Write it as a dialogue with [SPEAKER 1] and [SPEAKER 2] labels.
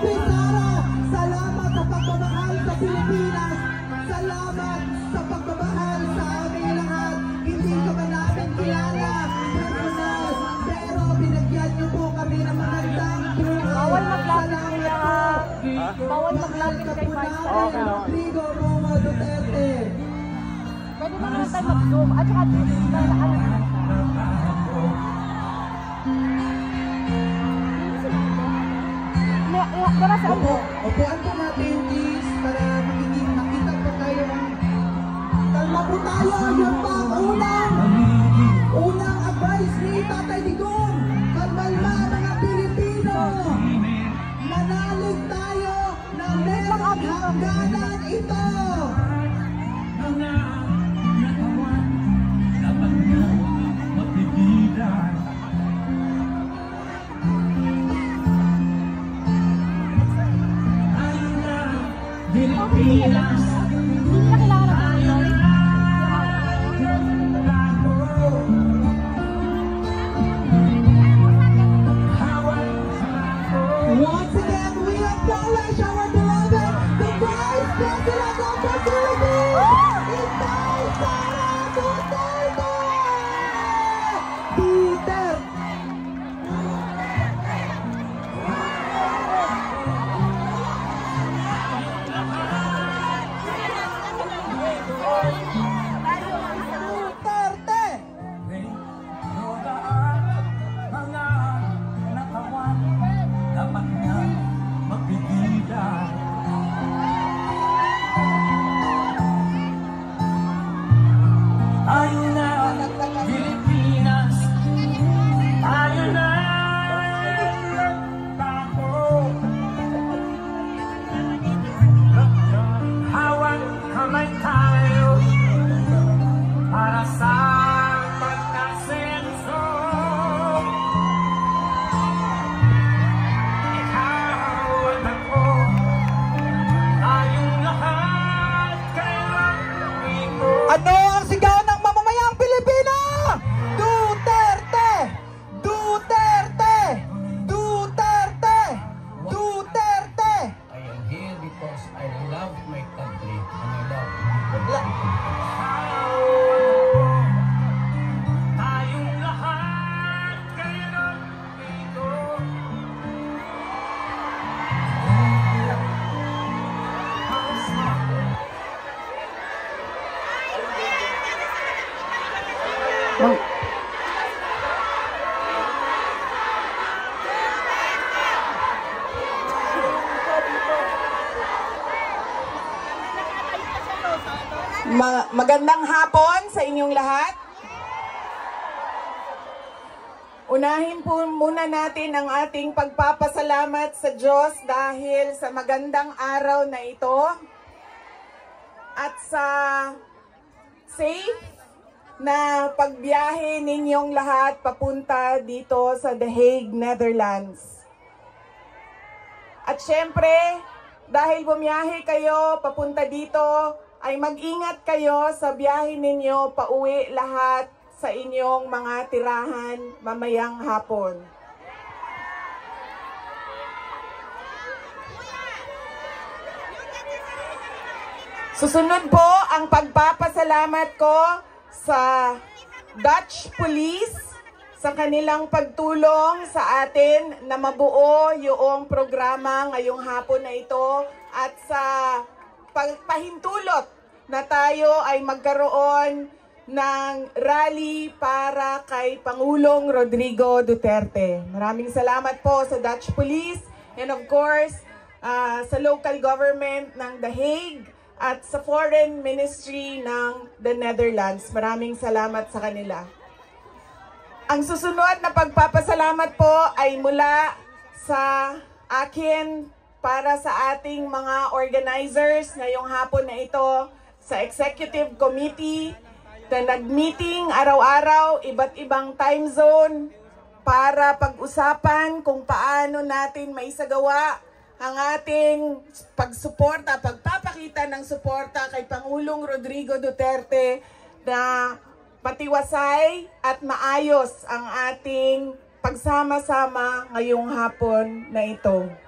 [SPEAKER 1] Sara, salamat sa pagmamahal sa Pilipinas. Salamat sa pagmamahal sa aming lahat. Hindi ka ba namin kilala personal, pero binagyan niyo po kami ng magandang buhay.
[SPEAKER 2] Bawal maglapit
[SPEAKER 1] Bawal maglapit kay Vice Rodrigo Romo Duterte.
[SPEAKER 2] Pwede ba naman tayo mag-zoom? At saka para sa ano?
[SPEAKER 1] Upuan po natin please para makita po tayo. Kalma po tayo. Yung pang unang advice ni Tatay Digong. Kalmalma mga Pilipino. Manalig tayo na merong hangganan ito.
[SPEAKER 2] Pilipinas. Hindi na kailangan ng
[SPEAKER 1] once again, we acknowledge our beloved, the Vice President of the Philippines, Inday Sara Duterte! Ano ang sigaw ng mamamayang Pilipino? Duterte! Duterte! Duterte! Duterte!
[SPEAKER 3] I am here because I love my country and I love my country. Tayong lahat kayo dito.
[SPEAKER 1] Magandang hapon sa inyong lahat. Unahin po muna natin ang ating pagpapasalamat sa Diyos dahil sa magandang araw na ito at sa safe na pagbiyahe ninyong lahat papunta dito sa The Hague, Netherlands. At syempre, dahil bumiyahe kayo papunta dito, ay mag-ingat kayo sa biyahe ninyo pauwi lahat sa inyong mga tirahan mamayang hapon. Susunod po ang pagpapasalamat ko sa Dutch Police sa kanilang pagtulong sa atin na mabuo yung programa ngayong hapon na ito at sa pahintulot na tayo ay magkaroon ng rally para kay Pangulong Rodrigo Duterte. Maraming salamat po sa Dutch Police and of course sa local government ng The Hague at sa Foreign Ministry ng the Netherlands. Maraming salamat sa kanila. Ang susunod na pagpapasalamat po ay mula sa akin para sa ating mga organizers ngayong hapon na ito sa Executive Committee na nag-meeting araw-araw, iba't ibang time zone para pag-usapan kung paano natin maisagawa ang ating pagsuporta, pagpapakita ng suporta kay Pangulong Rodrigo Duterte na patiwasay at maayos ang ating pagsama-sama ngayong hapon na ito.